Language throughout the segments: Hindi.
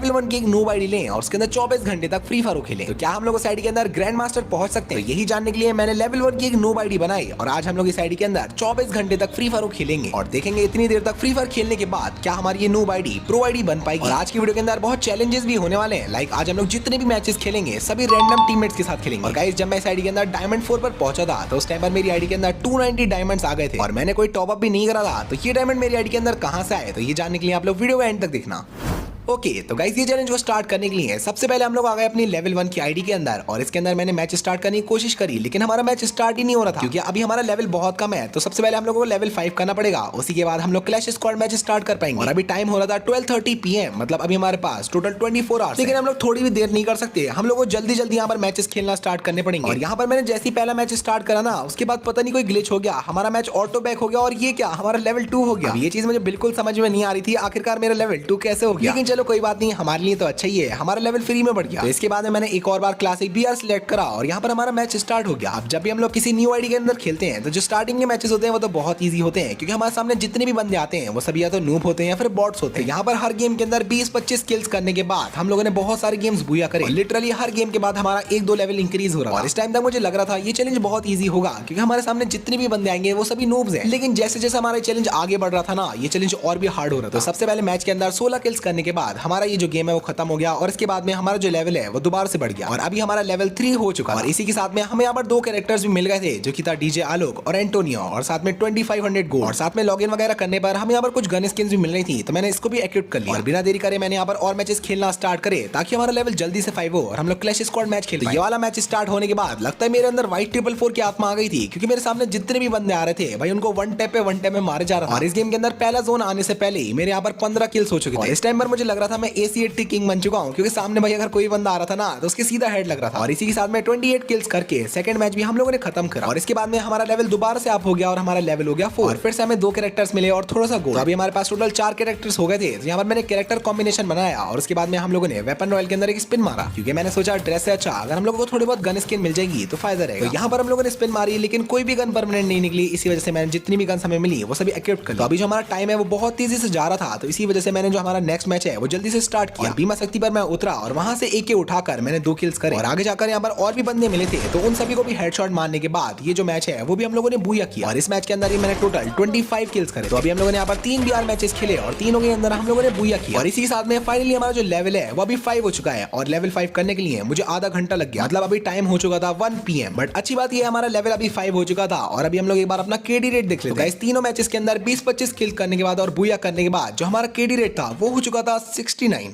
लेवल 1 की एक नूब आईडी लें और उसके अंदर 24 घंटे तक फ्री फायर खेलें। तो क्या हम लोग इस आईडी के अंदर ग्रैंड मास्टर पहुंच सकते हैं? तो यही जानने के लिए मैंने लेवल 1 की एक नूब आईडी बनाई और आज हम लोग इस आईडी के अंदर 24 घंटे तक फ्री फायर खेलेंगे और देखेंगे इतनी देर तक फ्री फायर खेलने के बाद क्या हमारी ये नूब आईडी प्रो आईडी बन पाएगी। और आज की वीडियो के अंदर बहुत चैलेंजेस भी होने वाले हैं। लाइक आज हम लोग जितने भी मैचेस खेलेंगे सभी रैंडम टीममेट्स के साथ खेलेंगे। और गाइस जब मैं इस आईडी के अंदर डायमंड 4 पर पहुंचा था तो उस टाइम पर मेरी आईडी के अंदर 290 डायमंड्स आ गए थे और मैंने कोई टॉप अप भी नहीं करा था। तो ये डायमंड मेरी आईडी के अंदर कहां से आए, तो ये जानने के लिए आप लोग वीडियो का एंड तक देखना। ओके तो गाइस ये चैलेंज को स्टार्ट करने के लिए सबसे पहले हम लोग आ गए अपनी लेवल 1 की आईडी के अंदर और इसके अंदर मैंने मैच स्टार्ट करने की कोशिश करी लेकिन हमारा मैच स्टार्ट ही नहीं हो रहा था क्योंकि अभी हमारा लेवल बहुत कम है। तो सबसे पहले हम लोगों को लेवल 5 करना पड़ेगा, उसी के बाद हम लोग क्लैश स्क्वाड मैच स्टार्ट कर पाएंगे। और अभी टाइम हो रहा था 12:30 PM, मतलब अभी हमारे पास टोटल 24 आवर्स। लेकिन हम लोग थोड़ी भी देर नहीं कर सकते, हम लोग को जल्दी जल्दी यहाँ पर मैचेस खेलना स्टार्ट करने पड़ेंगे। और यहाँ पर मैंने जैसे ही पहला मैच स्टार्ट करा ना उसके बाद पता नहीं कोई ग्लिच हो गया, हमारा मैच ऑटो बैक हो गया और ये क्या हमारा लेवल 2 हो गया। ये चीज मुझे बिल्कुल समझ में नहीं आ रही थी, आखिरकार मेरा लेवल 2 कैसे हो गया। लेकिन चलो कोई बात नहीं, हमारे लिए तो अच्छा ही है, हमारा लेवल फ्री में बढ़ गया। तो इसके बाद में मैंने एक और बार क्लासिक बीआर सिलेक्ट करा और यहाँ पर हमारा मैच स्टार्ट हो गया। अब जब भी हम लोग किसी न्यू आईडी के अंदर खेलते हैं तो जो स्टार्टिंग के मैचेस होते हैं वो तो बहुत इजी होते हैं क्योंकि हमारे सामने जितने भी बंदे आते हैं वो सभी या तो नूब होते हैं या फिर बॉट्स होते हैं। यहाँ पर हर गेम के अंदर 20-25 किल्स करने के बाद हम लोगों ने बहुत सारे गेम्स बुया करे। लिटरली हर गेम के बाद हमारा 1-2 लेवल इंक्रीज हो रहा है। और इस टाइम तक मुझे लग रहा था ये चैलेंज बहुत ईजी होगा क्योंकि हमारे सामने जितने भी बंदे आएंगे वो सभी नूब्स हैं। लेकिन जैसे जैसे हमारा चैलेंज आगे बढ़ रहा था ना ये चैलेंज और भी हार्ड हो रहा था। तो सबसे पहले मैच के अंदर 16 किल्स करने के बाद हमारा ये जो गेम है वो खत्म हो गया और इसके बाद में हमारा जो लेवल है वो दोबारा से बढ़ गया और अभी हमारा लेवल 3 हो चुका है। और इसी के साथ में हमें यहाँ पर 2 कैरेक्टर्स भी मिल गए थे जो कि था डीजे आलोक और एंटोनियो और साथ में 2500 गोल्ड और साथ में लॉगिन वगैरह करने पर हमें यहाँ पर कुछ गन स्किन्स भी मिल रही थी तो मैंने इसको भी एक्टिवेट कर लिया। और बिना देरी करे मैंने यहाँ पर और मैचेस खेलना स्टार्ट करे ताकि हमारा लेवल जल्दी से 5 हो और हम लोग क्लैश स्क्वाड मैच खेल। ये वाला मैच स्टार्ट होने के बाद लगता है मेरे अंदर व्हाइट 444 की आत्मा आ गई थी क्योंकि मेरे सामने जितने भी बंदे आ रहे थे भाई उनको वन टैप पे मारे जा रहा था। और इस गेम के अंदर पहला जोन आने से पहले ही मेरे यहाँ पर 15 किल्स हो चुके थे। इस टाइम पर मुझे लग रहा था मैं AC80 किंग बन चुका हूँ क्योंकि सामने भाई अगर कोई बंदा आ रहा था ना तो उसके सीधा हेड लग रहा था। और इसी के साथ में 28 किल्स करके सेकंड मैच भी हम लोगों ने खत्म करा और इसके बाद में हमारा लेवल दोबारा से अप हो गया और हमारा लेवल हो गया 4 और फिर से हमें 2 कैरेक्टर्स मिले और थोड़ा सा गोल्ड। तो अभी हमारे पास टोटल 4 कैरेक्टर्स हो गए थे। तो यहाँ पर मैंने कैरेक्टर कॉम्बिनेशन बनाया और उसके बाद में हम लोगों ने वेपन रॉयल के अंदर एक स्पिन मारा क्योंकि मैंने सोचा ड्रेस से अच्छा अगर हम लोगों को थोड़ी बहुत गन स्किन मिल जाएगी तो फायदा रहेगा। तो यहाँ पर हम लोगों ने स्पिन मारी लेकिन कोई भी गन परमानेंट नहीं निकली, इसी वजह से मैंने जितनी भी गन हमें मिली वो सभी एक्टिवेट कर ली। तो अभी जो हमारा टाइम है वो बहुत तेजी से जा रहा था तो इसी वजह से मैंने जो हमारा नेक्स्ट मैच है वो जल्दी से स्टार्ट किया। बीमा शक्ति पर मैं उतरा और वहां से AK उठाकर मैंने 2 किल्स करे और आगे जाकर यहाँ पर और भी बंदे मिले थे तो उन सभी को भी हेडशॉट मारने के बाद ये जो मैच है वो भी हम लोगों ने बुया किया। और इस मैच के अंदर ही मैंने टोटल 25 किल्स करे। तो अभी हम लोगों ने यहाँ पर 3 BR मैचेस खेले और तीनों के अंदर हम लोगों ने बुया किया। और इसी के साथ में फाइनली हमारा जो लेवल है वो अभी 5 हो चुका है और लेवल 5 करने के लिए मुझे आधा घंटा लग गया, मतलब अभी टाइम हो चुका था 1 PM। बट अच्छी बात ये हमारा लेवल अभी 5 हो चुका था और अभी हम लोग एक बार अपना KD रेट देख लेते हैं। इस तीनों मैचेस के अंदर 20-25 किल करने के बाद और बुया करने के बाद जो हमारा KD रेट था वो हो चुका था 69।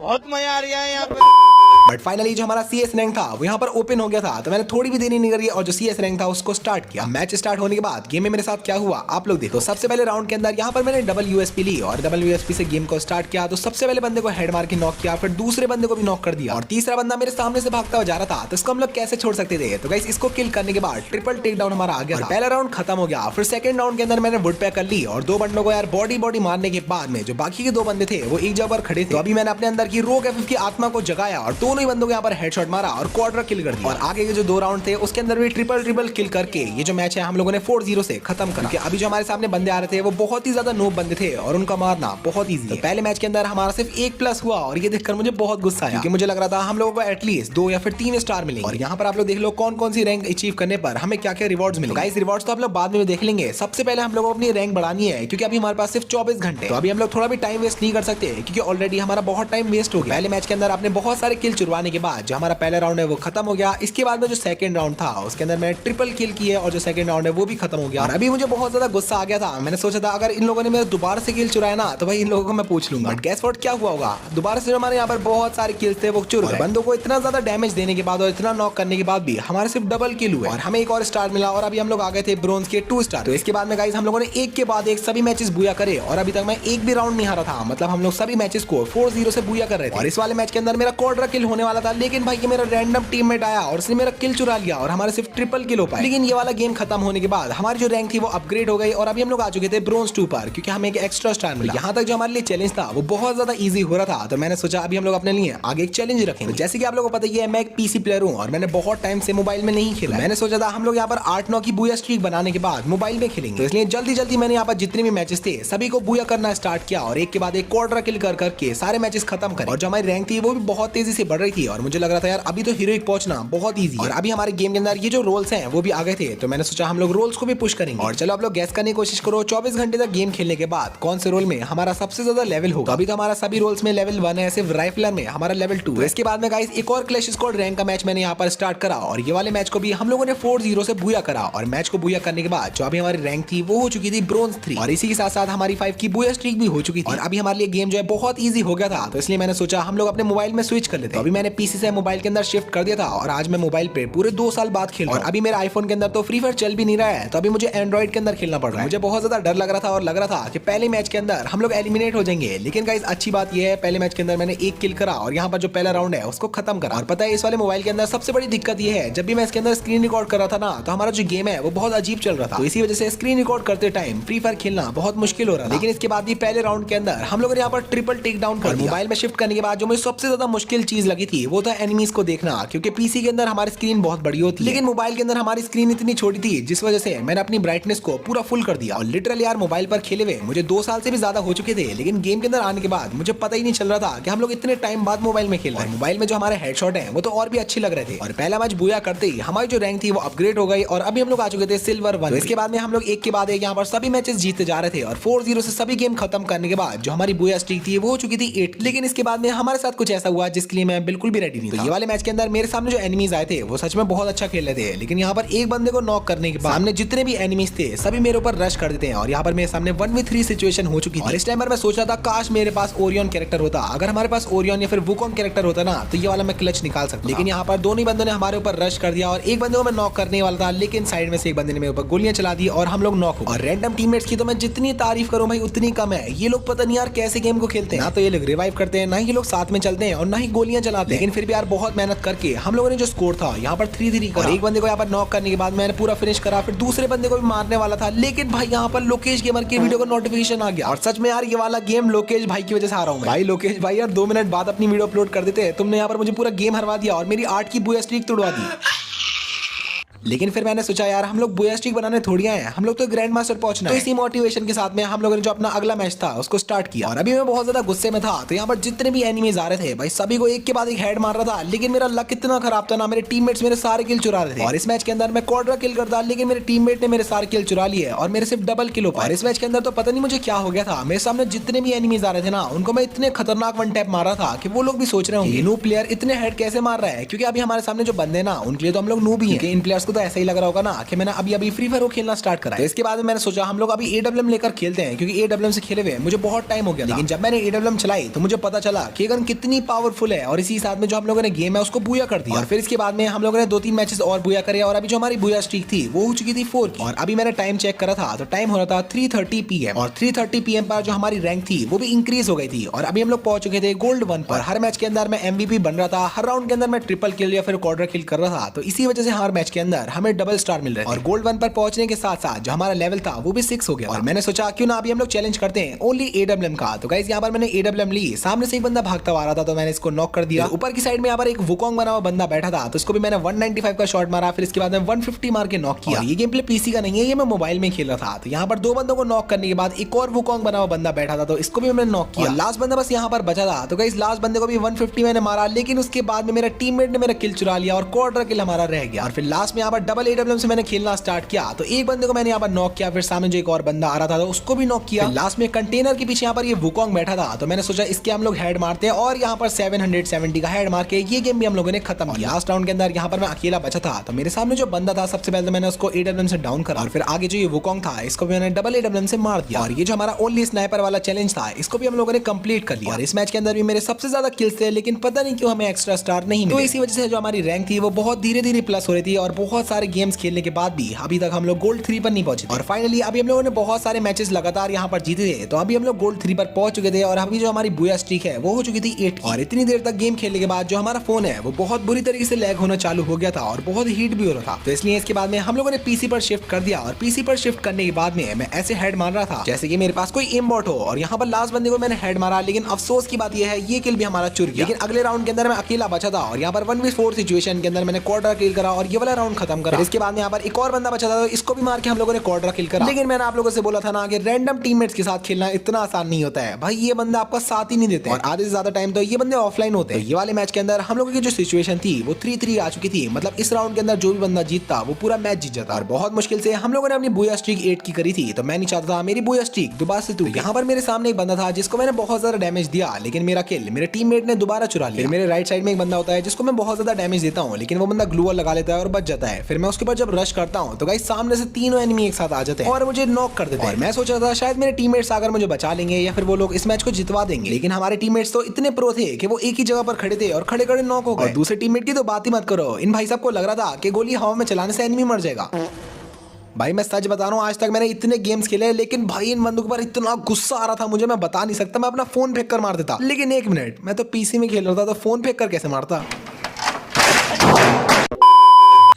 बहुत मजा आ रहा है यहाँ पे। बट फाइनली जो हमारा CS रैंक था वो यहाँ पर ओपन हो गया था तो मैंने थोड़ी भी देरी नहीं करी और जो CS रैंक था उसको स्टार्ट किया। मैच स्टार्ट होने के बाद गेम में मेरे साथ क्या हुआ आप लोग देखो। सबसे पहले राउंड के अंदर यहाँ पर मैंने डबल USP ली और डबल USP से गेम को स्टार्ट किया। तो सबसे पहले बंदे को हेड मार के नॉक किया, फिर दूसरे बंदे को भी नॉक कर दिया और तीसरा बंदा मेरे सामने से भागता हुआ जा रहा था तो इसको हम लोग कैसे छोड़ सकते थे। तो गाइस इसको किल करने के बाद ट्रिपल टेक डाउन हमारा आ गया था। पहला राउंड खत्म हो गया। फिर सेकंड राउंड के अंदर मैंने वुड पैक कर ली और 2 बंदों को यार बॉडी मारने के बाद में जो बाकी के 2 बंदे थे वो एक जगह पर खड़े थे। तो अभी मैंने अपने अंदर की रोग FF की आत्मा को जगाया और दोनों ही बंदों को यहाँ पर हेडशॉट मारा और क्वाड्रा किल कर दिया। और आगे के जो 2 राउंड थे उसके अंदर भी ट्रिपल किल करके ये जो मैच है हम लोगों ने 4-0 से खत्म करा। अभी जो हमारे सामने बंदे आ रहे थे वो बहुत ही ज्यादा नोब बंदे थे और उनका मारना बहुत ईजी है। तो पहले मैच के अंदर हमारा सिर्फ 1+ हुआ और ये देखकर मुझे बहुत गुस्सा आया क्योंकि मुझे लग रहा था हम लोगों को एटलीस्ट 2 या फिर 3 स्टार मिलेंगे। और यहाँ पर आप लोग देख लो कौन कौन सी रैंक अचीव करने पर हमें क्या क्या रिवॉर्ड्स मिले। गाइस रिवॉर्ड्स तो आप लोग बाद में देख लेंगे, सबसे पहले हम लोग को अपनी रैंक बढ़ानी है क्योंकि अभी हमारे पास सिर्फ 24 घंटे। तो अभी हम लोग थोड़ा भी टाइम वेस्ट नहीं कर सकते क्योंकि ऑलरेडी हमारा बहुत टाइम वेस्ट हो गया। पहले मैच के अंदर आपने बहुत सारे किल चुरवाने के बाद जो हमारा पहला राउंड है वो खत्म हो गया। इसके बाद में जो सेकंड राउंड था उसके अंदर मैंने ट्रिपल किल किए और जो सेकंड राउंड है वो भी खत्म हो गया। और अभी मुझे बहुत ज्यादा गुस्सा आ गया था। मैंने सोचा था अगर इन लोगों ने मेरे दोबारा से किल चुराया ना तो भाई इन लोगों को मैं पूछ लूंगा। बट गेस व्हाट क्या हुआ होगा, दोबारा से हमारे यहाँ पर बहुत सारे किल्स थे वो चुर गए। बंदों को इतना ज्यादा डैमेज देने के बाद और इतना नॉक करने के बाद भी हमारे सिर्फ डबल किल हुए और हमें एक और स्टार मिला और अभी हम लोग आ गए थे ब्रोंज के 2 स्टार। तो इसके बाद में गाइस हम लोगों ने एक के बाद एक सभी मैचेस बुया करे और अभी तक मैं एक भी राउंड नहीं हारा था, मतलब हम लोग सभी मैचेस को 4-0 से बुया कर रहे थे। और इस वाले मैच के अंदर मेरा क्वाड्रा किल होने वाला था, लेकिन भाई ये मेरा रैंडम टीममेट आया और उसने मेरा किल चुरा लिया और हमारे सिर्फ ट्रिपल किल हो पाए। लेकिन ये वाला गेम खत्म होने के बाद हमारी जो रैंक थी वो अपग्रेड हो गई और अभी हम लोग आ चुके थे ब्रोंज 2 पर, क्योंकि हमें एक एक्स्ट्रा स्टार मिला। यहाँ तक जो हमारे लिए चैलेंज था वो बहुत ज्यादा इजी हो रहा था, तो मैंने सोचा अभी हम लोग अपने लिए आगे एक चैलेंज रखेंगे। जैसे कि आप लोगों को पता ही है, मैं एक पीसी प्लेयर हूँ और मैंने बहुत टाइम से मोबाइल में नहीं खेला। मैंने सोचा था हम लोग यहाँ पर 8-9 की बूया स्ट्रीक बनाने के बाद मोबाइल में खेलेंगे, तो इसलिए जल्दी जल्दी मैंने यहाँ पर जितने भी मैचेस थे सभी को बूया करना स्टार्ट किया और एक के बाद एक क्वाड्रा किल कर करके सारे मैचेस खत्म करे। और जो हमारी रैंक थी वो भी बहुत तेजी से बढ़ रही थी और मुझे लग रहा था यार अभी तो हीरोइक पहुंचना बहुत इजी है। और अभी हमारे गेम के अंदर ये जो रोल्स हैं वो भी आ गए थे, तो मैंने सोचा हम लोग रोल्स को भी पुश करेंगे। और चलो आप लोग गैस करने की कोशिश करो 24 घंटे तक गेम खेलने के बाद कौन से रोल में हमारा सबसे ज्यादा लेवल होगा। अभी तो हमारा सभी रोल्स में लेवल 1 है, सिर्फ राइफलर में हमारा लेवल 2 है। इसके बाद में गाइस एक और क्लैश स्क्वाड रैंक का मैच मैंने यहाँ पर स्टार्ट करा और ये वाले मैच को भी हम लोगों ने 4-0 से बूया करा। और मैच को बूया करने के बाद जो अभी हमारी रैंक थी वो हो चुकी थी ब्रोंज 3 और इसी के साथ साथ हमारी 5 की बूया स्ट्रीक भी हो चुकी थी। और अभी हमारे लिए गेम जो है बहुत ईजी हो गया था, तो इसलिए मैंने सोचा हम लोग अपने मोबाइल में स्विच कर लेते। अभी मैंने पीसी से मोबाइल के अंदर शिफ्ट कर दिया था और आज मैं मोबाइल पे पूरे 2 साल बाद खेल रहा हूं। और अभी मेरे आईफोन के अंदर तो फ्री फायर चल भी नहीं रहा है, तो अभी मुझे एंड्रॉइड के अंदर खेलना पड़ रहा है। मुझे बहुत ज्यादा डर लग रहा था और लग रहा था कि पहले मैच के अंदर हम लोग एलिमिनेट हो जाएंगे, लेकिन गाइस अच्छी बात यह है पहले मैच के अंदर मैंने एक किल करा और यहाँ पर जो पहला राउंड है उसको खत्म करा। और पता है इस वाले मोबाइल के अंदर सबसे बड़ी दिक्कत ये है, जब भी मैं इसके अंदर स्क्रीन रिकॉर्ड कर रहा था ना, तो हमारा जो गेम है वो बहुत अजीब चल रहा था, तो इसी वजह से स्क्रीन रिकॉर्ड करते टाइम फ्री फायर खेलना बहुत मुश्किल हो रहा था। लेकिन इसके बाद भी पहले राउंड के अंदर हम लोगों ने यहाँ पर ट्रिपल टेक डाउन कर दिया। मोबाइल में शिफ्ट करने के बाद जो मुझे सबसे ज्यादा मुश्किल चीज लगी थी वो था एनिमीज को देखना, क्योंकि पीसी के अंदर हमारी स्क्रीन बहुत बड़ी होती है लेकिन मोबाइल के अंदर हमारी स्क्रीन इतनी छोटी थी, जिस वजह से मैंने अपनी ब्राइटनेस को पूरा फुल कर दिया। और लिटरली यार मोबाइल पर खेले हुए मुझे 2 साल से भी ज्यादा हो चुके थे, लेकिन गेम के अंदर आने के बाद मुझे पता ही नहीं चल रहा था कि हम लोग इतने टाइम बाद मोबाइल में खेल रहे हैं। मोबाइल में जो हमारे हेडशॉट है वो तो और भी अच्छे लग रहे थे। और पहला मैच बूया करते ही हमारी जो रैंक थी वो अपग्रेड हो गई और अभी हम लोग आ चुके थे सिल्वर 1। इसके बाद में हम लोग एक के बाद एक यहाँ पर सभी मैचेस जीतते जा रहे थे और 4-0 से सभी गेम खत्म करने के बाद जो हमारी बूया स्ट्रीक थी वो हो चुकी थी 8। लेकिन इसके बाद में हमारे साथ कुछ ऐसा हुआ जिसके लिए मैं बिल्कुल भी रेडी नहीं था। तो ये वाले मैच के अंदर मेरे सामने जो एनिमीज आए थे वो सच में बहुत अच्छा खेल रहे थे, लेकिन यहाँ पर एक बंदे को नॉक करने के बाद सामने जितने भी एनिमीज थे सभी मेरे ऊपर रश कर देते हैं और यहाँ पर मेरे सामने 1v3 सिचुएशन हो चुकी थी। और इस टाइम पर मैं सोच रहा था काश मेरे पास ओरियन कैरेक्टर होता, अगर हमारे पास ओरियन या फिर वुकोंग कैरेक्टर होता ना तो ये वाला मैं क्लच निकाल सकता। लेकिन यहाँ पर दोनों बंदों ने हमारे ऊपर रश कर दिया और एक बंदे को मैं नॉक करने वाला था, लेकिन साइड में से एक बंदे ने मेरे ऊपर गोलियां चला दी और हम लोग नॉक हो। और रैंडम टीममेट्स की तो मैं जितनी तारीफ करूं भाई उतनी कम है। ये लोग पता नहीं यार कैसे गेम को खेलते हैं, ना तो ये लोग रिवाइव करते हैं, ना ही लोग साथ में चलते हैं और ना ही गोलियां चलाते हैं। लेकिन फिर भी यार बहुत मेहनत करके हम लोगों ने जो स्कोर था यहाँ पर 3-3 करा। एक बंदे को यहाँ पर नॉक करने के बाद मैंने पूरा फिनिश करा, फिर दूसरे बंदे को भी मारने वाला था, लेकिन भाई यहाँ पर लोकेश गेमर की वीडियो को नोटिफिकेशन आ गया। और सच में यार ये वाला गेम लोकेश भाई की वजह से आ रहा हूँ भाई। लोकेश भाई यार 2 मिनट बाद अपनी वीडियो अपलोड कर देते, तुमने यहाँ पर मुझे पूरा गेम हरवा दिया और मेरी 8 की बूया स्ट्रीक तोड़वा दी। लेकिन फिर मैंने सोचा यार हम लोग बूया स्ट्रीक बनाने थोड़ी आए हैं, हम लोग तो ग्रैंड मास्टर पहुंचना है। तो इसी मोटिवेशन के साथ में हम लोगों ने जो अपना अगला मैच था उसको स्टार्ट किया। और अभी मैं बहुत ज्यादा गुस्से में था, तो यहाँ पर जितने भी एनिमीज आ रहे थे भाई सभी को एक के बाद एक हेड मार रहा था, लेकिन मेरा लक इतना खराब था ना, मेरे टीममेट्स मेरे सारे किल चुरा रहे थे। और इस मैच के अंदर मैं क्वाड्रा किल करता, लेकिन मेरे टीममेट ने मेरे सारे किल चुरा लिए और मेरे सिर्फ डबल किल हो पाए। और इस मैच के अंदर तो पता नहीं मुझे क्या हो गया था, मेरे सामने जितने भी एनिमीज आ रहे थे ना उनको मैं इतने खतरनाक वन टैप मारा था कि वो लोग भी सोच रहे होंगे नूब प्लेयर इतने हेड कैसे मार रहा है, क्योंकि अभी हमारे सामने जो बंदे ना उनके लिए तो हम लोग नूब ही हैं। इन प्लेयर्स को तो ऐसा ही लग रहा होगा कि मैंने अभी फ्री फायर खेलना स्टार्ट करा। तो इसके बाद मैंने सोचा हम लोग अभी AWM लेकर खेलते हैं, क्योंकि AWM से खेले हुए मुझे बहुत टाइम हो गया। लेकिन जब मैंने AWM चलाई तो मुझे पता चला कि गन कितनी पावरफुल है और इसी साथ में जो हम लोगों ने गेम है उसको बूया कर दिया। और फिर इसके बाद में हम लोगों ने 2-3 मैचेस और बूया करे और अभी जो हमारी बूया स्ट्रीक थी वो हो चुकी थी 4 की। और अभी मैंने टाइम चेक करा था तो टाइम हो रहा था 3:30 PM और 3:30 PM पर जो हमारी रैंक थी वो भी इंक्रीज हो गई थी और अभी हम लोग पहुंच चुके थे गोल्ड 1 पर। हर मैच के अंदर मैं MVP बन रहा था, हर राउंड के अंदर मैं ट्रिपल किल या फिर क्वाड्रा किल कर रहा था, तो इसी वजह से हर मैच के अंदर हमें डबल स्टार मिल रहे थे। और गोल्ड 1 पर पहुंचने के साथ साथ जो हमारा लेवल था वो भी 6 हो गया। और मैंने सोचा क्यों ना अभी हम लोग चैलेंज करते हैं ओनली AWM का। तो गाइस यहाँ पर मैंने AWM ली, सामने से एक बंदा भागता आ रहा था तो मैंने इसको नॉक कर दिया। ऊपर की साइड में यहाँ पर एक वुकोंग बना हुआ बंदा बैठा था तो इसको भी मैंने 195 का शॉट मारा, फिर इसके बाद में 150 मार के नॉक किया। ये गेम प्ले पीसी का नहीं है, ये मैं मोबाइल में खेल रहा था। तो यहाँ पर 2 बंदों को नॉक करने के बाद एक और वुकोंग बना हुआ बंदा बैठा था तो इसको भी मैंने नॉक किया। लास्ट बंदा बस यहाँ पर बचा था, तो गाइस लास्ट बंदे को भी 150 मैंने मारा, लेकिन उसके बाद में मेरा टीममेट ने मेरा किल चुरा लिया और क्वाड्रा किल हमारा रह गया। और फिर लास्ट में यहाँ पर डबल AWM से मैंने खेलना स्टार्ट किया, तो एक बंदे को मैंने यहाँ पर नॉक किया, फिर सामने जो एक और बंदा आ रहा था तो उसको भी नॉक किया। लास्ट में कंटेनर के पीछे यहाँ पर ये वुकोंग बैठा था तो मैंने सोचा इसके हम लोग हेड मारते हैं और यहाँ पर 770 का हेड मार के ये गेम भी हम लोगों ने खत्म किया। लास्ट राउंड के अंदर यहाँ पर मैं अकेला बचा था, तो मेरे सामने जो बंदा था सबसे पहले तो मैंने उसको AWM से डाउन करा और फिर आगे जो ये वुकोंग था इसको भी मैंने डबल AWM से मार दिया। और ये जो हमारा ओनली स्नाइपर वाला चैलेंज था इसको भी हम लोगों ने कंप्लीट कर लिया। और इस मैच के अंदर भी मेरे सबसे ज्यादा किल्स थे, लेकिन पता नहीं क्यों हमें एक्स्ट्रा स्टार नहीं मिले। तो इसी वजह से जो हमारी रैंक थी वो बहुत धीरे धीरे प्लस हो रही थी और बहुत बहुत सारे गेम्स खेलने के बाद भी अभी तक हम लोग गोल्ड 3 पर नहीं पहुंचे और फाइनली अभी हम लोगों ने बहुत सारे मैचेस लगातार यहाँ पर जीते थे, तो अभी हम लोग गोल्ड 3 पर पहुंच चुके थे और अभी जो हमारी बुया स्ट्रीक है वो हो चुकी थी 8 और इतनी देर तक गेम खेलने के बाद जो हमारा फोन है वो बहुत बुरी तरीके से लैग होना चालू हो गया था और बहुत हीट भी हो रहा था। तो इसलिए इसके बाद में हम लोगों ने पीसी पर शिफ्ट कर दिया और पीसी पर शिफ्ट करने के बाद में मैं ऐसे हेड मार रहा था जैसे कि मेरे पास कोई एम बॉट हो और यहाँ पर लास्ट बंदे को मैंने हेड मारा, लेकिन अफसोस की बात यह है ये किल भी हमारा चुर गया। लेकिन अगले राउंड के अंदर मैं अकेला बचा था और यहाँ पर 1v4 सिचुएशन के अंदर मैंने क्वार्टर किल करा और ये वाला राउंड खत्म करा। इसके बाद में यहाँ पर एक और बंदा बचा था, तो इसको भी मार के हम लोगों ने क्वार्टर किल करा। लेकिन मैंने आप लोगों से बोला था ना कि रैंडम टीममेट्स के साथ खेलना इतना आसान नहीं होता है भाई, ये बंदा आपका साथ ही नहीं देते और आधे से ज्यादा टाइम तो ये बंदे ऑफलाइन होते हैं। ये वाले मैच के अंदर हम लोगों की जो सिचुएशन थी वो 3-3 आ चुकी थी, मतलब इस राउंड के अंदर जो भी बंदा जीतता वो पूरा मैच जीत जाता और बहुत मुश्किल से हम लोगों ने अपनी बुया स्ट्रीक 8 की करी थी। तो मैं नहीं चाहता था मेरी बुया स्ट्रीक दोबारा से टूटे। यहाँ पर मेरे सामने एक बंदा था जिसको मैंने बहुत ज्यादा डैमेज दिया, लेकिन मेरा किल मेरे टीममेट ने दोबारा चुरा लिया। फिर मेरे राइट साइड में एक बंदा होता है जिसको मैं बहुत ज्यादा डैमेज देता हूँ, लेकिन वो बंदा ग्लू वॉल लगा लेता है और बच जाता है। फिर मैं उसके बाद जब रश करता हूँ तो गाइस सामने से तीनों एनिमी एक साथ आ जाते हैं और मुझे नॉक कर देते हैं। और मैं सोच रहा था शायद मेरे टीममेट्स आकर मुझे बचा लेंगे या फिर वो लोग इस मैच को जितवा देंगे, लेकिन हमारे टीममेट्स तो इतने प्रो थे कि वो एक ही जगह पर खड़े थे और खड़े खड़े नॉक हो गए। दूसरे टीममेट की तो बात ही मत करो, इन भाई साहब को लग रहा था कि गोली हवा में चलाने से एनिमी मर जाएगा। भाई मैं सच बता रहा हूँ, आज तक मैंने इतने गेम्स खेले लेकिन भाई इन बंदूक पर इतना गुस्सा आ रहा था मुझे, मैं बता नहीं सकता। मैं अपना फोन फेंक कर मार देता, लेकिन एक मिनट, मैं तो पीसी में खेल रहा था तो फोन फेंक कर कैसे मारता।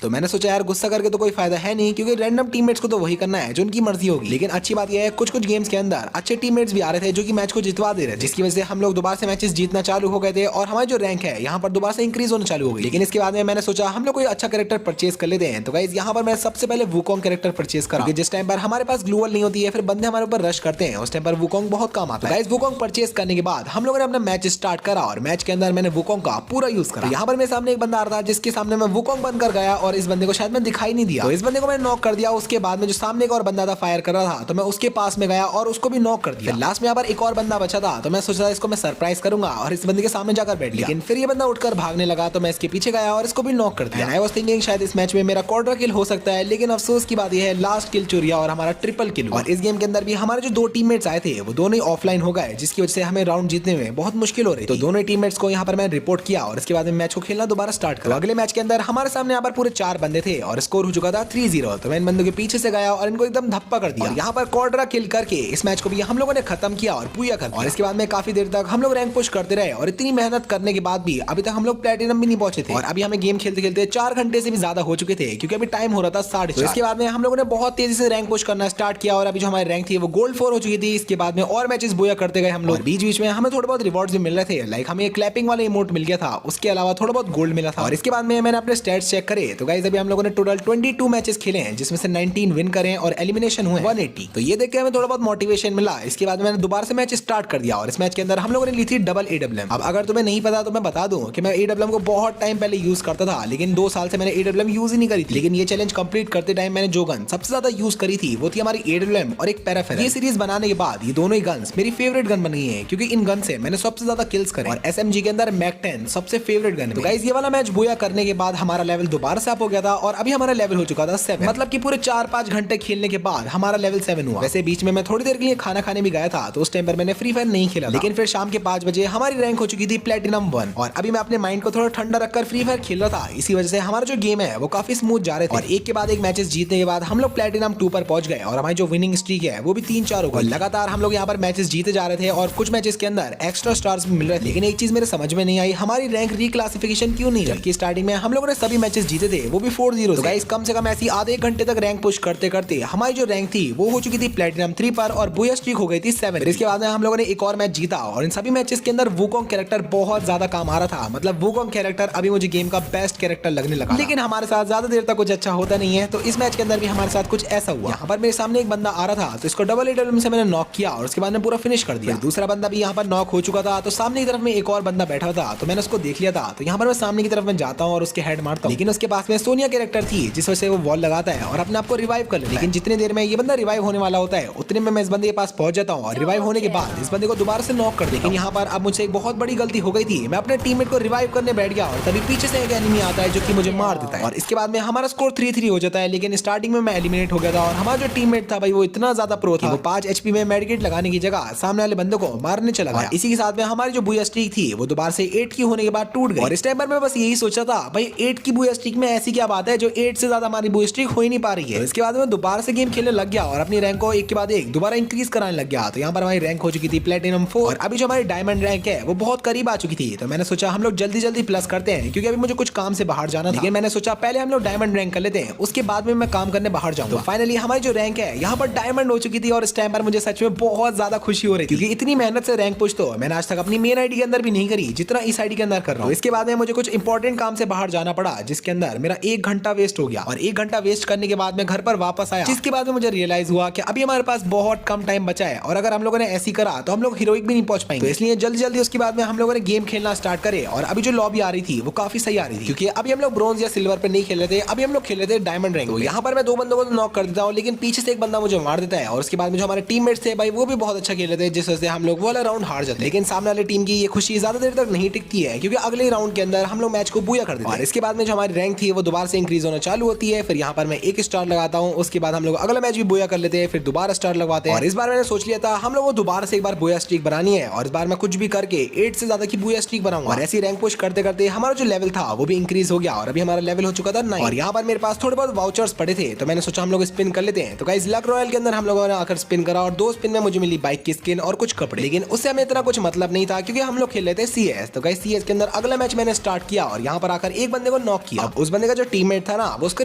तो मैंने सोचा यार गुस्सा करके तो कोई फायदा है नहीं, क्योंकि रैंडम टीममेट्स को तो वही करना है जो उनकी मर्जी होगी। लेकिन अच्छी बात यह है कुछ कुछ गेम्स के अंदर अच्छे टीममेट्स भी आ रहे थे जो कि मैच को जितवा दे रहे थे, जिसकी वजह से हम लोग दोबारा से मैचेस जीतना चालू हो गए थे और हमारी जो रैंक है यहाँ पर दोबारा से इंक्रीज होना चालू हो गई। लेकिन इसके बाद में मैंने सोचा हम लोग कोई अच्छा कैरेक्टर परचेज कर लेते हैं। तो गाइस यहाँ पर मैं सबसे पहले वुकोंग कैरेक्टर परचेज करा, जिस टाइम पर हमारे पास ग्लू वॉल नहीं होती है, फिर बंदे हमारे ऊपर रश करते हैं, उस टाइम पर वुकोंग बहुत काम आता है। गाइस वुकोंग परचेज करने के बाद हम लोगों ने अपना मैच स्टार्ट करा और मैच के अंदर मैंने वुकोंग का पूरा यूज करा। यहाँ पर मेरे सामने एक बंदा आ रहा था जिसके सामने मैं वुकोंग बनकर गया और इस बंदे को शायद मैं दिखाई नहीं दिया, तो इस बंदे को मैंने नॉक कर दिया। उसके बाद में जो सामने एक और बंदा था फायर कर रहा था, तो मैं उसके पास में गया और उसको भी नॉक कर दिया। लास्ट में यहाँ पर एक और बंदा बचा था, तो मैं सोचा इसको मैं सरप्राइज करूंगा और इस बंदे के सामने जाकर बैठ लिया। लेकिन फिर ये बंदा उठकर भागने लगा, तो मैं इसके पीछे गया और इसको भी नॉक कर दिया। आई वाज थिंकिंग शायद इस मैच में मेरा क्वार्टर किल हो सकता है, लेकिन अफसोस की बात यह है लास्ट किल चुरिया और हमारा ट्रिपल किल। और इस गेम के अंदर भी हमारे जो दो टीममेट्स आए थे वो दोनों ही ऑफलाइन हो गए, जिसकी वजह से हमें राउंड जीतने में बहुत मुश्किल हो रही। तो दोनों टीममेट्स को यहाँ पर मैंने रिपोर्ट किया और इसके बाद में मैच को खेलना दोबारा स्टार्ट करा। अगले मैच के अंदर हमारे सामने यहाँ पर पूरे 4 बंदे थे और स्कोर हो चुका था 3-0। तो मैं इन बंदों के पीछे से गया और इनको एकदम धप्पा कर दिया। यहाँ पर क्वाड्रा किल करके इस मैच को भी हम लोगों ने खत्म किया और पूरा कर दिया। और इसके बाद में काफी देर तक हम लोग रैंक पुश करते रहे और इतनी मेहनत करने के बाद भी अभी तक हम लोग प्लेटिनम भी नहीं पहुंचे थे। और अभी हमें गेम खेलते खेलते 4 घंटे से भी ज्यादा हो चुके थे, क्योंकि अभी टाइम हो रहा था 4:30। तो इसके बाद में हम लोगों ने बहुत तेजी से रैंक पुश करना स्टार्ट किया और अभी जो हमारी रैंक थी वो गोल्ड 4 हो चुकी थी। इसके बाद में और मैचेस बोया करते गए हम लोग। बीच बीच में हमें थोड़े बहुत रिवॉर्ड्स भी मिल रहे थे, लाइक हमें क्लैपिंग वाला इमोट मिल गया था, उसके अलावा थोड़ा बहुत गोल्ड मिला था। और इसके बाद में मैंने अपने स्टैट्स चेक करे, तो गाइस अभी हम लोगों ने टोटल 22 मैचेस खेले हैं, जिसमें से 19 विन करे और एलिमिनेशन हुए 180। तो ये देख के हमें थोड़ा बहुत मोटिवेशन मिला। इसके बाद मैंने दोबारा से मैच स्टार्ट कर दिया और इस मैच के अंदर हम लोगों ने ली थी डबल AWM। अब अगर तुम्हें नहीं पता तो मैं बता दूं कि मैं AWM को बहुत टाइम पहले यूज करता था, लेकिन 2 साल से मैंने AWM यूज ही नहीं करी थी। लेकिन ये चैलेंज कंप्लीट करते टाइम मैंने जो गन सबसे ज्यादा यूज करी थी वो थी हमारी AWM और एक पैराफेरल। ये सीरीज बनाने के बाद ये दोनों ही गन्स मेरी फेवरेट गन बन गई है, क्योंकि इन गन से मैंने सबसे ज्यादा किल्स करे और SMG के अंदर मैक 10 सबसे फेवरेट गन है। तो गाइस ये वाला मैच बोया करने के बाद हमारा लेवल दोबारा से अप हो गया था और अभी हमारा लेवल हो चुका था 7, मतलब कि पूरे 4-5 घंटे खेलने के बाद हमारा लेवल 7 हुआ। वैसे बीच में मैं थोड़ी देर के लिए खाना खाने भी गया था, तो उस टाइम पर मैंने फ्री फायर नहीं खेला, लेकिन फिर शाम के 5 बजे हमारी रैंक हो चुकी थी प्लेटिनम 1 और अभी मैं अपने माइंड को थोड़ा ठंडा रखकर फ्री फायर खेल रहा था। इसी वजह से हमारा जो गेम है वो काफी स्मूथ जा रहे थे और एक के बाद एक मैचेस जीतने के बाद हम लोग प्लेटिनम 2 पर पहुंच गए और हमारी जो विनिंग स्ट्रीक है वो भी 3-4 हो गई। लगातार हम लोग यहाँ पर मैचेस जीते जा रहे थे और कुछ मैचेस के अंदर एक्स्ट्रा स्टार्स भी मिल रहे थे। लेकिन एक चीज मेरे समझ में नहीं आई, हमारी रैंक रिक्लासिफिकेशन क्यों नहीं, जबकि स्टार्टिंग में हम लोगों ने सभी मैचेस जीते थे, वो भी 4-0। गाइस कम से कम ऐसी आधे घंटे तक रैंक पुश करते करते हमारी जो रैंक थी वो हो चुकी थी प्लेटिनम 3 पर और बुया स्ट्रीक हो गई थी 7। इसके बाद में हम लोगों ने एक और मैच जीता और इन सभी मैचेस के अंदर वुकोंग कैरेक्टर बहुत ज्यादा काम आ रहा था। मतलब वुकोंग कैरेक्टर अभी मुझे गेम का बेस्ट कैरेक्टर लगने लगा। लेकिन हमारे साथ ज्यादा देर तक कुछ अच्छा होता नहीं है, तो इस मैच के अंदर भी हमारे साथ कुछ ऐसा हुआ। यहाँ पर मेरे सामने एक बंदा आ रहा था, तो इसको डबल AWM से मैंने नॉक किया और उसके बाद में पूरा फिनिश कर दिया। दूसरा बंदा भी यहाँ पर नॉक हो चुका था, तो सामने की तरफ में एक और बंदा बैठा था, तो मैंने उसको देख लिया था। तो यहाँ पर मैं सामने की तरफ में जाता हूँ और उसके हेड मारता हूँ, लेकिन उसके पास में सोनिया कैरेक्टर थी, जिस वजह से वो वॉल लगाता है और अपने आप को रिवाइव कर लेता है। लेकिन जितनी देर में ये बंदा रिवाइव होने वाला होता है उतने में मैं इस बंदे के पास पहुंच जाता हूँ और रिवाइव होने के बाद इस बंदे को दोबारा से नॉक कर दिया। लेकिन यहाँ पर अब मुझसे एक बहुत बड़ी गलती हो गई थी, मैं अपने टीममेट को रिवाइव करने बैठ गया और तभी पीछे से एक एनिमी आता है जो कि मुझे मार देता है और इसके बाद में हमारा स्कोर 3-3 हो जाता है। लेकिन स्टार्टिंग में मैं एलिमिनेट हो गया था और हमारा जो टीममेट था भाई वो इतना ज्यादा प्रो था, वो 5 HP में मेडिकेट लगाने की जगह सामने वाले बंदे को मारने चला गया। इसी के साथ में हमारी जो बुया स्ट्रीक थी वो दोबारा से 8 की होने के बाद टूट गई और इस टाइम पर मैं बस यही सोचा था भाई 8 की बुया स्ट्रीक में ऐसे ऐसी क्या बात है जो 8 से ज्यादा हमारी बूस्ट स्ट्रीक हो ही नहीं पा रही है। तो इसके बाद मैं दोबारा से गेम खेलने लग गया और अपनी रैंक को एक के बाद एक दोबारा इंक्रीज कराने लग गया। तो यहाँ पर हमारी रैंक हो चुकी थी प्लेटिनम 4 और अभी जो हमारी डायमंड रैंक है वो बहुत करीब आ चुकी थी। तो मैंने सोचा हम लोग जल्दी जल्दी प्लस करते हैं क्योंकि अभी मुझे कुछ काम से बाहर जाना था। लेकिन मैंने सोचा पहले हम लोग डायमंड रैंक कर लेते हैं, उसके बाद में मैं काम करने बाहर जाऊंगा। तो फाइनली हमारी जो रैंक है यहाँ पर डायमंड हो चुकी थी और इस टाइम पर मुझे सच में बहुत ज्यादा खुशी हो रही थी क्योंकि इतनी मेहनत से रैंक पुश तो मैंने आज तक अपनी मेन आईडी के अंदर भी नहीं करी जितना इस आईडी के अंदर कर रहा हूँ। इसके बाद में मुझे कुछ इंपॉर्टेंट काम से बाहर जाना पड़ा जिसके अंदर मेरा 1 घंटा वेस्ट हो गया और 1 घंटा वेस्ट करने के बाद मैं घर पर वापस आया, जिसके बाद में मुझे रियलाइज हुआ कि अभी हमारे पास बहुत कम टाइम बचा है और अगर हम लोगों ने ऐसी करा तो हम लोग हीरोइक भी नहीं पहुंच पाएंगे। तो इसलिए जल्दी जल्दी उसके बाद में हम लोगों ने गेम खेलना स्टार्ट करे और अभी जो लॉबी आ रही थी वो काफी सही आ रही थी क्योंकि अभी हम लोग ब्रोंज या सिल्वर पे नहीं खेल रहे थे, अभी हम लोग खेल रहे थे डायमंड रैंक। तो यहाँ पर मैं 2 बंदों को नॉक कर देता हूँ लेकिन पीछे से एक बंदा मुझे मार देता है और उसके बाद में जो हमारे टीममेट्स थे भाई वो भी बहुत अच्छा खेल रहे थे जिस वजह से हम लोग वाला राउंड हार जाते। लेकिन सामने वाली टीम की ये खुशी ज्यादा देर तक नहीं टिकती है क्योंकि अगले राउंड के अंदर हम लोग मैच को बूया कर देते हैं और इसके बाद में जो हमारी रैंक थी वो दोबारा से इंक्रीज होना चालू होती है। फिर यहाँ पर मैं 1 स्टार लगाता हूँ, उसके बाद हम लोग अगला मैच भी बूया कर लेते हैं, फिर दोबारा स्टार लगवाते हैं। और इस बार मैंने सोच लिया था हम लोग को दोबारा से एक बार बूया स्ट्रीक बनानी है और इस बार मैं कुछ भी करके 8 से ज्यादा की बूया स्ट्रीक बनाऊंगा। और ऐसी रैंक पुश करते करते हमारा जो लेवल था वो भी इंक्रीज हो गया और अभी हमारा लेवल हो चुका था 9 और यहाँ पर मेरे पास थोड़े बहुत वाउचर्स पड़े थे तो मैंने सोचा हम लोग स्पिन कर लेते हैं। तो गाइस लक रॉयल के अंदर हम लोगों ने आकर स्पिन करा और 2 स्पिन में मुझे मिली बाइक की स्किन और कुछ कपड़े, लेकिन उससे हमें इतना कुछ मतलब नहीं था क्योंकि हम लोग खेल रहे थे CS। तो गाइस CS के अंदर अगला मैच मैंने स्टार्ट किया और यहाँ पर आकर एक बंदे को नॉक किया। अब उस बंदे का जो टीममेट था ना वो उसको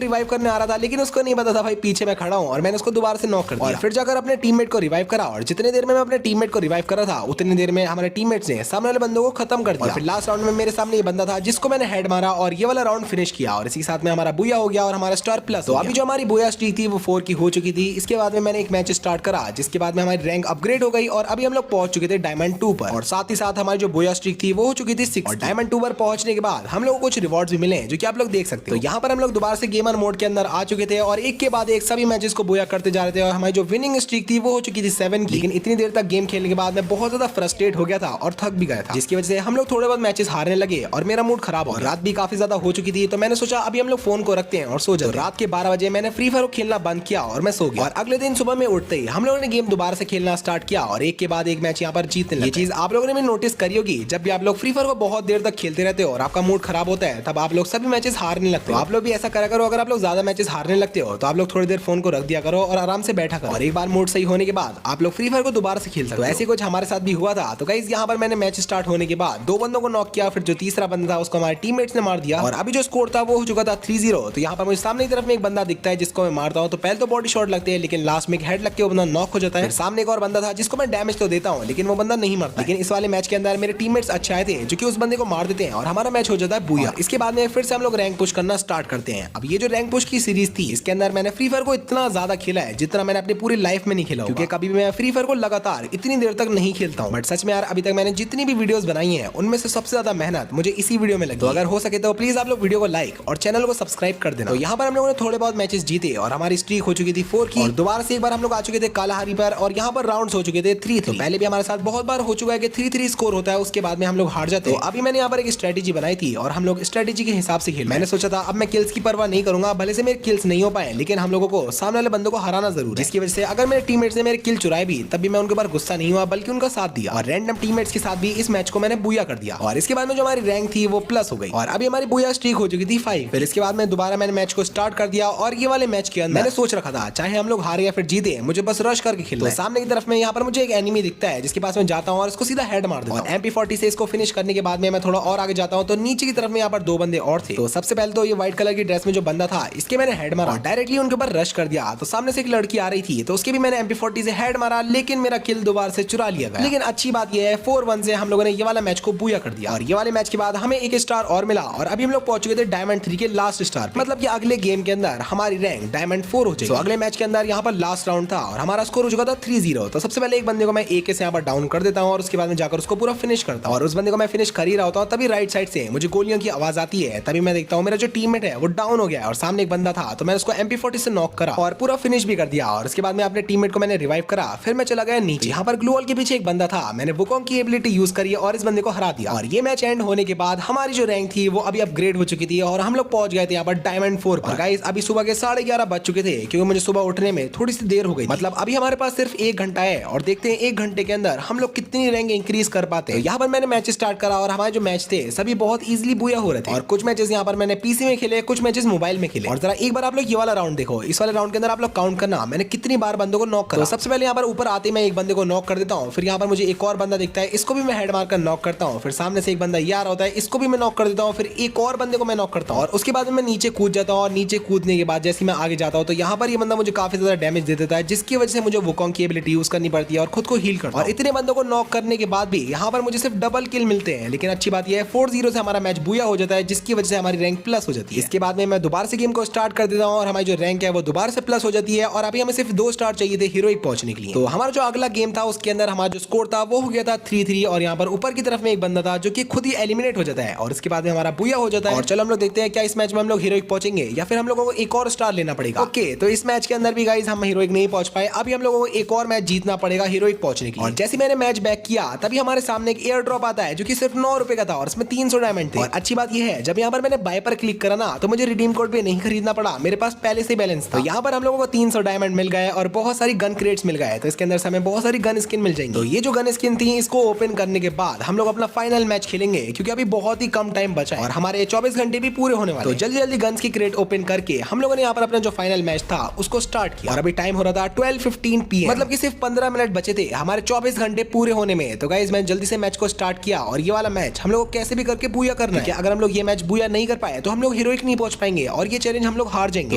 रिवाइव करने आ रहा था लेकिन उसको नहीं पता था भाई पीछे मैं खड़ा हूँ और मैंने उसको दोबारा से नॉक कर दिया और फिर जाकर अपने टीममेट को रिवाइव करा और जितनी देर में मैं अपने टीममेट को रिवाइव कर रहा था उतनी देर में हमारे टीममेट्स ने सामने वाले बंदों को खत्म कर दिया। फिर लास्ट राउंड में मेरे सामने ये बंदा था जिसको मैंने हेड मारा और ये वाला राउंड फिनिश किया और इसी साथ में हमारा बूया हो गया और हमारा स्टार प्लस। तो अभी जो हमारी बूया स्ट्रीक थी वो 4 की हो चुकी थी। इसके बाद में मैंने एक मैच स्टार्ट करा जिसके बाद में हमारी रैंक अपग्रेड हो गई और अभी हम लोग पहुंच चुके थे डायमंड 2 पर और साथ ही साथ हमारी जो बूया स्ट्रीक थी वो हो चुकी थी 6 और डायमंड 2 पर पहुंचने के बाद हम लोग को कुछ रिवॉर्ड्स भी मिले जो कि आप लोग देख सकते हो। तो यहाँ पर हम लोग दोबारा से गेमर मोड के अंदर आ चुके थे और एक के बाद एक सभी मैचेस को बूया करते जा रहे थे और हमारी जो विनिंग स्ट्रीक थी वो हो चुकी थी 7 की। लेकिन इतनी देर तक गेम खेलने के बाद मैं बहुत ज्यादा फ्रस्ट्रेट हो गया था और थक भी गया था जिसकी वजह से हम लोग थोड़े बहुत मैचेस हारने लगे और मेरा मूड खराब हो गया। रात भी काफी ज्यादा हो चुकी थी तो मैंने सोचा अभी हम लोग फोन को रखते हैं और सो जाते। रात के 12 बजे मैंने फ्री फायर खेलना बंद किया और मैं सो गया और अगले दिन सुबह में उठते ही हम लोगों ने गेम दोबारा से खेलना स्टार्ट किया और एक के बाद एक मैच यहाँ पर जीतने लगे। ये चीज आप लोगों ने भी नोटिस करी होगी, जब भी आप लोग फ्री फायर को बहुत देर तक खेलते रहते हो और आपका मूड खराब होता है तब आप लोग सभी मैचेस हारने लगते हो। आप लोग भी ऐसा करा करो, अगर आप लोग ज्यादा मैचेस हारने लगते हो तो आप लोग थोड़ी देर फोन को रख दिया करो और आराम से बैठा करो और एक बार मूड सही होने के बाद आप लोग फ्री फायर को दोबारा से खेल सकते हो। ऐसे कुछ हमारे साथ भी हुआ था। तो गाइस यहाँ पर मैंने मैच स्टार्ट होने के बाद 2 बंदों को नॉक किया, फिर जो तीसरा बंदा था उसको हमारे टीममेट्स ने मार दिया और अभी जो स्कोर था वो हो चुका था 3-0। तो यहाँ पर मुझे सामने की तरफ में एक बंदा दिखता है जिसको मैं मारता हूँ। तो पहले तो बॉडी शॉट लगते हैं लेकिन लास्ट में एक हेड लग के वो बंदा नॉक हो जाता है। फिर सामने एक और बंदा था जिसको मैं डैमेज तो देता हूँ लेकिन वो बंदा नहीं मरता। लेकिन इस वाले मैच के अंदर मेरे टीममेट्स अच्छे आए थे जो कि उस बंदे को मार देते हैं और हमारा मैच हो जाता है बूया। इसके बाद में फिर से हम लोग रैंक पुश करना स्टार्ट करते हैं। अब ये जो रैंक पुश की सीरीज थी इसके अंदर मैंने फ्री फायर को इतना ज्यादा खेला है जितना मैंने अपनी पूरी लाइफ में नहीं खेला, क्योंकि कभी भी मैं फ्री फायर को लगातार इतनी देर तक नहीं खेलता हूँ। बट सच में यार अभी तक मैंने जितनी भी वीडियोस बनाई हैं उनमें से सबसे ज्यादा मेहनत मुझे इसी वीडियो में लगी। तो अगर हो सके तो प्लीज आप लोग वीडियो को लाइक और चैनल को सब्सक्राइब कर देना। तो यहाँ पर हम लोगों ने थोड़े बहुत मैचेस जीते और हमारी स्ट्रीक हो चुकी थी 4 की और दोबारा से एक बार हम लोग आ चुके थे कालाहारी पर और यहाँ पर राउंड्स हो चुके थे 3-3। तो पहले भी हमारे साथ बहुत बार हो चुका है कि 3-3 स्कोर होता है, उसके बाद में हम लोग हार जाते हैं। तो अभी मैंने यहाँ पर एक स्ट्रेटेजी बनाई थी और हम लोग स्ट्रेटेजी के हिसाब से खेल। मैंने सोचा था अब मैं किल्स की परवाह नहीं करूंगा, भले से मेरे किल्स नहीं हो पाए लेकिन हम लोगों को सामने वाले बंदों को हराना जरूर है। जिसकी वजह से अगर मेरे टीममेट्स ने मेरे किल चुराए भी तब भी मैं उनके ऊपर गुस्सा नहीं हुआ बल्कि उनका साथ दिया और रैंडम टीममेट्स के साथ भी इस मैच को मैंने बूया कर दिया। और इसके बाद में जो हमारी रैंक थी वो प्लस हो गई और अभी हमारी बूया स्ट्रीक हो चुकी थी 5। फिर इसके बाद में दोबारा मैंने मैच को स्टार्ट कर दिया और ये वाले मैच के अंदर मैंने सोच रखा था चाहे हम लोग हारे या फिर जीते मुझे बस रश करके खेलना है। सामने की तरफ में यहाँ पर मुझे एक एनिमी दिखता है जिसके पास मैं जाता हूँ और इसको सीधा हेड मार देता हूँ। MP40 से इसको फिनिश करने के बाद में मैं थोड़ा और आगे जाता हूँ तो नीचे की तरफ में यहाँ पर 2 बंदे और थे। तो सबसे पहले तो ये व्हाइट कलर की ड्रेस में जो बंदा था इसके मैंने हेड मारा और डायरेक्टली उनके ऊपर रश कर दिया। तो सामने से एक लड़की आ रही थी तो उसके भी मैंने MP40 से हेड मारा लेकिन मेरा किल दोबारा से चुरा लिया गया। लेकिन अच्छी बात यह है 4-1 से हम लोगों ने ये वाला मैच को बूया कर दिया और ये वाले मैच के बाद हमें 1 स्टार और मिला और अभी हम लोग पहुंच चुके थे डायमंड 3 के लास्ट स्टार। मतलब कि अगले गेम के अंदर हमारी रैंक डायमंड 4 हो जाएगी। तो अगले मैच के अंदर यहाँ पर लास्ट राउंड था और हमारा स्कोर हो चुका था 3-0। तो सबसे पहले एक बंदे को मैं AK से यहाँ पर डाउन कर देता हूँ और उसके बाद में जाकर उसको पूरा फिनिश करता हूँ और उस बंदे को मैं फिनिश कर ही रहा होता हूँ तभी राइट साइड से मुझे गोलियों की आवाज आती है। तभी मैं देखता हूँ मेरा जो टीममेट है वो डाउन हो गया और सामने एक बंदा था तो मैं उसको MP40 से नॉक करा और पूरा फिनिश भी कर दिया और उसके बाद में अपने टीममेट को मैंने रिवाइव करा। फिर मैं चला गया नीचे, यहाँ पर ग्लू वॉल के पीछे एक बंदा था, मैंने वुकोंग की एबिलिटी यूज करी और इस बंदे को हरा दिया। और ये मैच एंड होने के बाद हमारी जो रैंक थी वो अभी अपग्रेड हो चुकी थी और हम लोग पहुंच गए थे यहाँ पर डायमंड 4 पर। गाइस अभी सुबह के 11:30 बज चुके थे क्योंकि मुझे सुबह उठने में थोड़ी सी देर हो गई। मतलब अभी हमारे पास सिर्फ 1 घंटा है और देखते हैं 1 घंटे के अंदर हम लोग कितनी रैंक इंक्रीज कर पाते हैं। यहाँ पर मैंने मैच स्टार्ट करा और हमारे जो मैच थे सभी बहुत इजीली बूया हो रहे थे और कुछ मैचेस यहाँ पर मैंने PC में खेले, कुछ मैचेस मोबाइल में खेले। और जरा एक बार आप लोग ये वाला राउंड देखो, इस वाले राउंड के अंदर आप लोग काउंट करना मैंने कितनी बार बंदों को नॉक करा। तो सबसे पहले यहाँ पर ऊपर आते मैं एक बंदे को नॉक कर देता हूँ, फिर यहाँ पर मुझे एक और बंदा दिखता है, इसको भी मैं हेड मारकर नॉक करता हूँ, फिर सामने से एक बंदा ये आ रहा होता है, इसको भी मैं नॉक कर देता हूँ, फिर एक और बंदे को मैं नॉक करता हूँ और उसके बाद मैं नीचे कूद जाता हूँ। और नीचे कूदने के बाद जैसे मैं आगे जाता हूँ तो यहाँ पर ये बंदा मुझे काफी ज्यादा डैमेज दे देता है, जिसकी वजह से मुझे वुकोंग की एबिलिटी यूज करनी पड़ती है और खुद को हील करता हूँ। और इतने बंदों को नॉक करने के बाद भी यहाँ पर मुझे सिर्फ डबल किल मिलते हैं, लेकिन अच्छी बात यह है 4-0 से हमारा मैच बूया हो जाता है, जिसकी वजह से हमारी रैंक प्लस हो जाती है। इसके बाद में मैं दोबारा से गेम को स्टार्ट कर देता हूँ और हमारी जो रैंक है वो दोबारा से प्लस हो जाती है। और अभी हमें सिर्फ 2 स्टार चाहिए थे हीरोइक पहुंचने के लिए। तो हमारा जो अगला गेम था उसके अंदर हमारा जो स्कोर था वो हो गया था 3-3 और यहाँ पर ऊपर की तरफ में एक बंदा था जो कि खुद ही एलिमिनेट हो जाता है और इसके बाद में हमारा बूया हो जाता है। और चलो हम लोग देखते हैं क्या इस मैच में हम लोग हीरोइक पहुंचेंगे या फिर हम लोगों को एक और स्टार लेना पड़ेगा। ओके, तो इस मैच के अंदर भी गाइस हम हीरोइक नहीं पहुंच पाए, अभी हम लोगों को एक और मैच जीतना पड़ेगा हीरोइक पहुंचने के लिए। और जैसे मैंने मैच बैक किया तभी हमारे सामने एक एयर ड्रॉप आता है जो कि सिर्फ 9 रुपए का था और इसमें 300 डायमंड थे। और अच्छी बात यह है जब यहाँ पर मैंने बाय पर क्लिक करा ना तो मुझे रिडीम कोड भी नहीं खरीदना पड़ा, मेरे पास पहले से बैलेंस था। तो यहाँ पर हम लोगों को 300 डायमंड मिल गए और बहुत सारी गन क्रेट्स मिल गए, तो इसके अंदर से हमें बहुत सारी गन स्किन मिल जाएंगी। तो ये जो गन स्किन थी इसको ओपन करने के बाद हम लोग अपना फाइनल मैच खेलेंगे, क्योंकि अभी बहुत ही कम टाइम बचा है और हमारे 24 घंटे भी पूरे होने वाले। तो जल्दी जल्दी गन्स की क्रेट ओपन करके हम लोगों ने यहाँ पर अपना जो फाइनल मैच था उसको स्टार्ट किया। और अभी टाइम हो रहा था 12:15 PM, मतलब कि सिर्फ 15 मिनट बचे थे हमारे 24 घंटे पूरे होने में। तो गाइस मैं जल्दी से मैच को स्टार्ट किया और ये वाला मैच हम लोग को कैसे भी करके बूया करना है। अगर हम लोग ये मैच बूया नहीं कर पाए तो हम लोग हीरोइक नहीं पहुंच पाएंगे और ये चैलेंज हम लोग हार जाएंगे।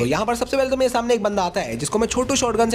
तो यहाँ पर सबसे पहले तो मेरे सामने एक बंदा आता है जिसको मैं छोटू शॉटगन से